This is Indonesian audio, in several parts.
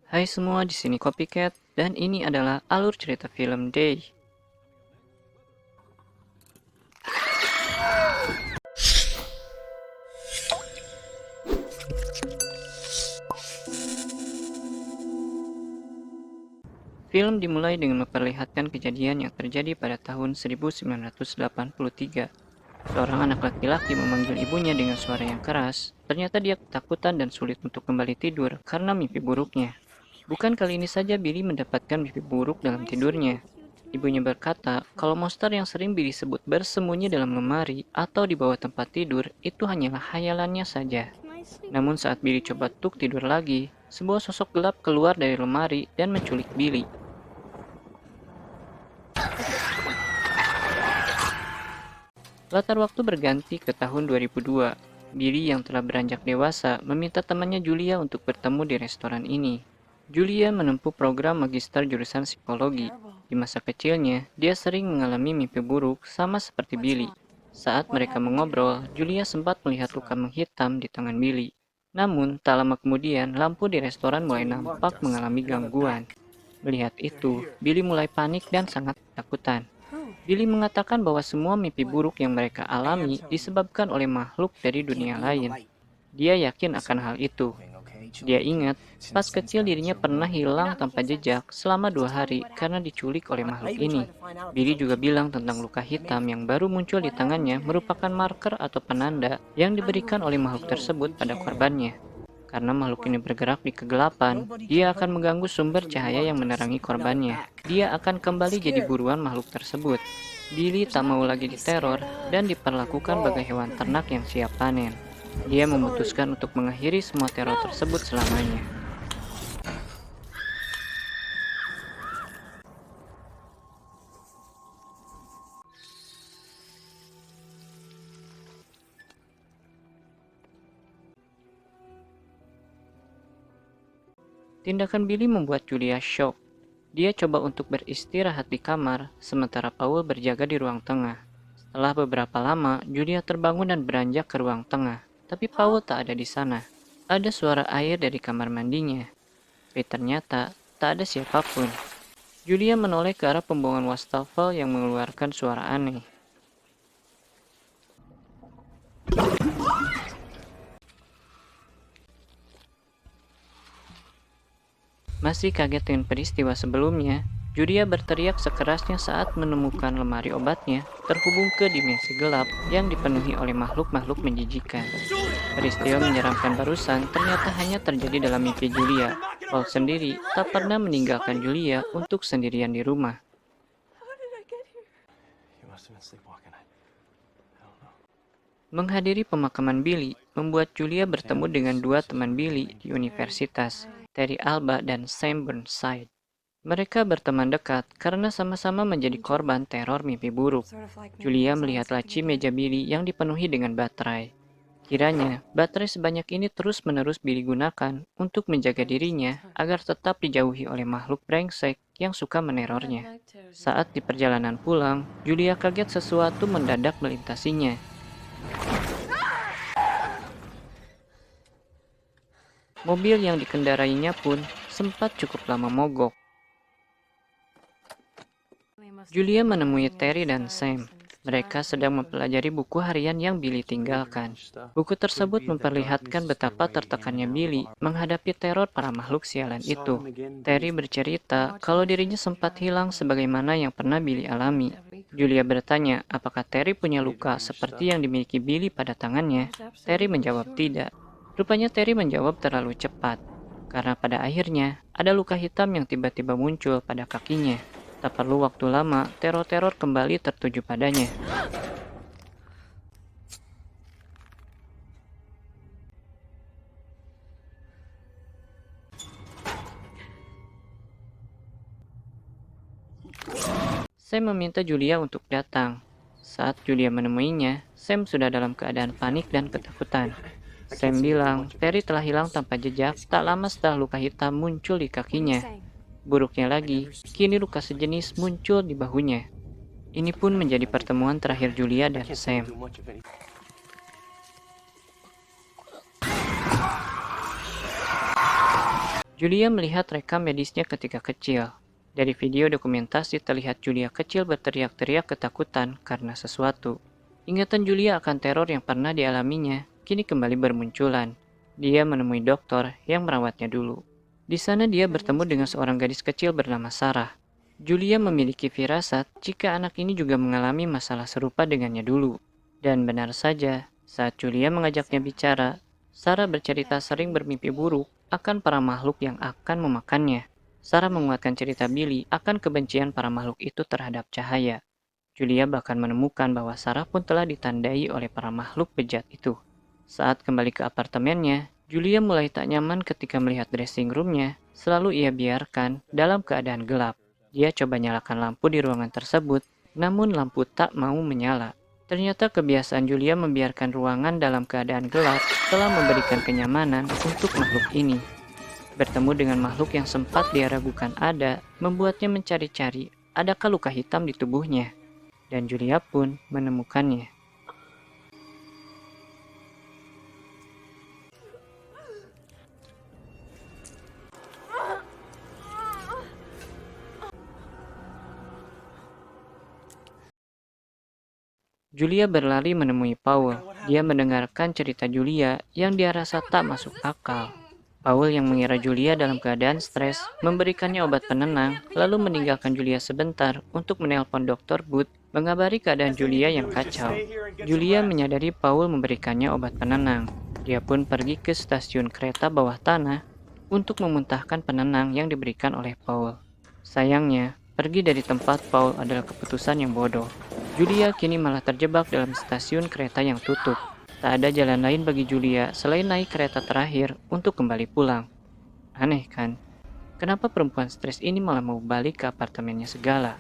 Hai semua, di sini Copycat dan ini adalah alur cerita film Day. Film dimulai dengan memperlihatkan kejadian yang terjadi pada tahun 1983. Seorang anak laki-laki memanggil ibunya dengan suara yang keras. Ternyata dia ketakutan dan sulit untuk kembali tidur karena mimpi buruknya. Bukan kali ini saja Billy mendapatkan mimpi buruk dalam tidurnya. Ibunya berkata kalau monster yang sering Billy sebut bersembunyi dalam lemari atau di bawah tempat tidur itu hanyalah khayalannya saja. Namun saat Billy coba tuk tidur lagi, sebuah sosok gelap keluar dari lemari dan menculik Billy. Latar waktu berganti ke tahun 2002. Billy yang telah beranjak dewasa meminta temannya Julia untuk bertemu di restoran ini. Julia menempuh program magister jurusan psikologi. Di masa kecilnya, dia sering mengalami mimpi buruk sama seperti Billy. Saat mereka mengobrol, Julia sempat melihat luka menghitam di tangan Billy. Namun, tak lama kemudian, lampu di restoran mulai nampak mengalami gangguan. Melihat itu, Billy mulai panik dan sangat ketakutan. Billy mengatakan bahwa semua mimpi buruk yang mereka alami disebabkan oleh makhluk dari dunia lain. Dia yakin akan hal itu. Dia ingat, pas kecil dirinya pernah hilang tanpa jejak selama 2 hari karena diculik oleh makhluk ini. Billy juga bilang tentang luka hitam yang baru muncul di tangannya merupakan marker atau penanda yang diberikan oleh makhluk tersebut pada korbannya. Karena makhluk ini bergerak di kegelapan, dia akan mengganggu sumber cahaya yang menerangi korbannya. Dia akan kembali jadi buruan makhluk tersebut. Billy tak mau lagi diteror dan diperlakukan bagai hewan ternak yang siap panen. Dia memutuskan untuk mengakhiri semua teror tersebut selamanya. Tindakan Billy membuat Julia shock. Dia coba untuk beristirahat di kamar, sementara Paul berjaga di ruang tengah. Setelah beberapa lama, Julia terbangun dan beranjak ke ruang tengah. Tapi Paul tak ada di sana. Ada suara air dari kamar mandinya. Tapi ternyata tak ada siapapun. Julia menoleh ke arah pembuangan wastafel yang mengeluarkan suara aneh. Masih kaget dengan peristiwa sebelumnya, Julia berteriak sekerasnya saat menemukan lemari obatnya terhubung ke dimensi gelap yang dipenuhi oleh makhluk-makhluk menjijikan. Peristiwa menyeramkan barusan ternyata hanya terjadi dalam mimpi Julia. Paul sendiri tak pernah meninggalkan Julia untuk sendirian di rumah. Menghadiri pemakaman Billy membuat Julia bertemu dengan dua teman Billy di universitas, Terry Alba dan Sam Burnside. Mereka berteman dekat karena sama-sama menjadi korban teror mimpi buruk. Julia melihat laci meja Billy yang dipenuhi dengan baterai. Kiranya, baterai sebanyak ini terus-menerus Billy gunakan untuk menjaga dirinya agar tetap dijauhi oleh makhluk brengsek yang suka menerornya. Saat di perjalanan pulang, Julia kaget sesuatu mendadak melintasinya. Mobil yang dikendarainya pun sempat cukup lama mogok. Julia menemui Terry dan Sam. Mereka sedang mempelajari buku harian yang Billy tinggalkan. Buku tersebut memperlihatkan betapa tertekannya Billy menghadapi teror para makhluk sialan itu. Terry bercerita kalau dirinya sempat hilang sebagaimana yang pernah Billy alami. Julia bertanya apakah Terry punya luka seperti yang dimiliki Billy pada tangannya. Terry menjawab tidak. Rupanya Terry menjawab terlalu cepat. Karena pada akhirnya ada luka hitam yang tiba-tiba muncul pada kakinya. Tak perlu waktu lama, teror-teror kembali tertuju padanya. Sam meminta Julia untuk datang. Saat Julia menemuinya, Sam sudah dalam keadaan panik dan ketakutan. Sam bilang, Terry telah hilang tanpa jejak tak lama setelah luka hitam muncul di kakinya. Buruknya lagi, kini luka sejenis muncul di bahunya. Ini pun menjadi pertemuan terakhir Julia dan Sam. Julia melihat rekam medisnya ketika kecil. Dari video dokumentasi terlihat Julia kecil berteriak-teriak ketakutan karena sesuatu. Ingatan Julia akan teror yang pernah dialaminya kini kembali bermunculan. Dia menemui dokter yang merawatnya dulu. Di sana dia bertemu dengan seorang gadis kecil bernama Sarah. Julia memiliki firasat jika anak ini juga mengalami masalah serupa dengannya dulu. Dan benar saja, saat Julia mengajaknya bicara, Sarah bercerita sering bermimpi buruk akan para makhluk yang akan memakannya. Sarah menguatkan cerita Billy akan kebencian para makhluk itu terhadap cahaya. Julia bahkan menemukan bahwa Sarah pun telah ditandai oleh para makhluk bejat itu. Saat kembali ke apartemennya, Julia mulai tak nyaman ketika melihat dressing roomnya selalu ia biarkan dalam keadaan gelap. Dia coba nyalakan lampu di ruangan tersebut, namun lampu tak mau menyala. Ternyata kebiasaan Julia membiarkan ruangan dalam keadaan gelap telah memberikan kenyamanan untuk makhluk ini. Bertemu dengan makhluk yang sempat dia ragukan ada, membuatnya mencari-cari adakah luka hitam di tubuhnya. Dan Julia pun menemukannya. Julia berlari menemui Paul. Dia mendengarkan cerita Julia yang dia rasa tak masuk akal. Paul yang mengira Julia dalam keadaan stres memberikannya obat penenang, lalu meninggalkan Julia sebentar untuk menelpon Dr. Booth mengabari keadaan Julia yang kacau. Julia menyadari Paul memberikannya obat penenang. Dia pun pergi ke stasiun kereta bawah tanah untuk memuntahkan penenang yang diberikan oleh Paul. Sayangnya, pergi dari tempat Paul adalah keputusan yang bodoh. Julia kini malah terjebak dalam stasiun kereta yang tutup. Tak ada jalan lain bagi Julia selain naik kereta terakhir untuk kembali pulang. Aneh kan? Kenapa perempuan stres ini malah mau balik ke apartemennya segala?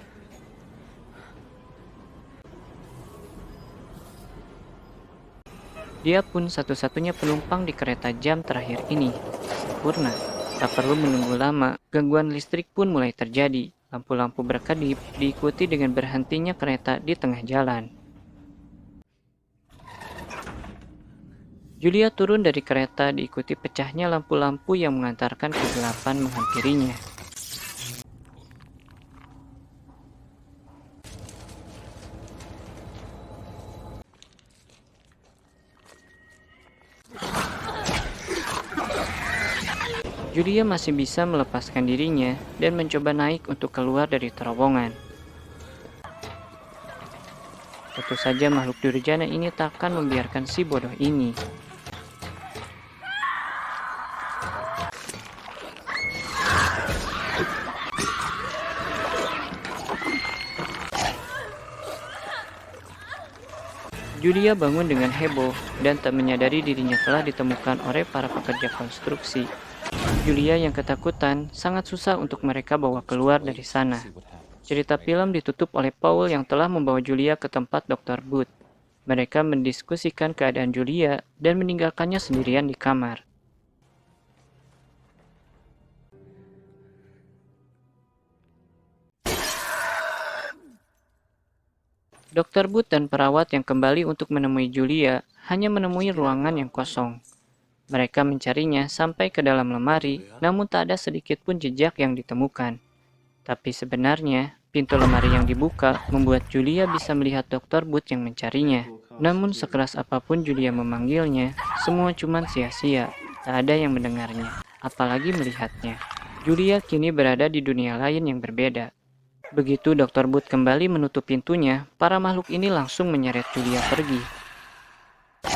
Dia pun satu-satunya penumpang di kereta jam terakhir ini. Sempurna. Tak perlu menunggu lama, gangguan listrik pun mulai terjadi. Lampu-lampu berkedip diikuti dengan berhentinya kereta di tengah jalan. Julia turun dari kereta diikuti pecahnya lampu-lampu yang mengantarkan kegelapan menghampirinya. Julia masih bisa melepaskan dirinya dan mencoba naik untuk keluar dari terowongan. Tentu saja makhluk durjana ini takkan membiarkan si bodoh ini. Julia bangun dengan heboh dan tak menyadari dirinya telah ditemukan oleh para pekerja konstruksi. Julia yang ketakutan sangat susah untuk mereka bawa keluar dari sana. Cerita film ditutup oleh Paul yang telah membawa Julia ke tempat Dr. Booth. Mereka mendiskusikan keadaan Julia dan meninggalkannya sendirian di kamar. Dr. Booth dan perawat yang kembali untuk menemui Julia hanya menemui ruangan yang kosong. Mereka mencarinya sampai ke dalam lemari, namun tak ada sedikit pun jejak yang ditemukan. Tapi sebenarnya, pintu lemari yang dibuka membuat Julia bisa melihat Dr. Booth yang mencarinya. Namun sekeras apapun Julia memanggilnya, semua cuma sia-sia. Tak ada yang mendengarnya, apalagi melihatnya. Julia kini berada di dunia lain yang berbeda. Begitu Dr. Booth kembali menutup pintunya, para makhluk ini langsung menyeret Julia pergi.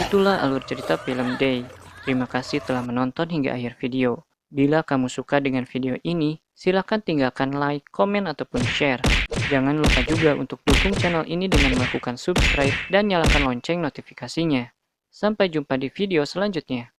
Itulah alur cerita film Day. Terima kasih telah menonton hingga akhir video. Bila kamu suka dengan video ini, silakan tinggalkan like, komen, ataupun share. Jangan lupa juga untuk dukung channel ini dengan melakukan subscribe dan nyalakan lonceng notifikasinya. Sampai jumpa di video selanjutnya.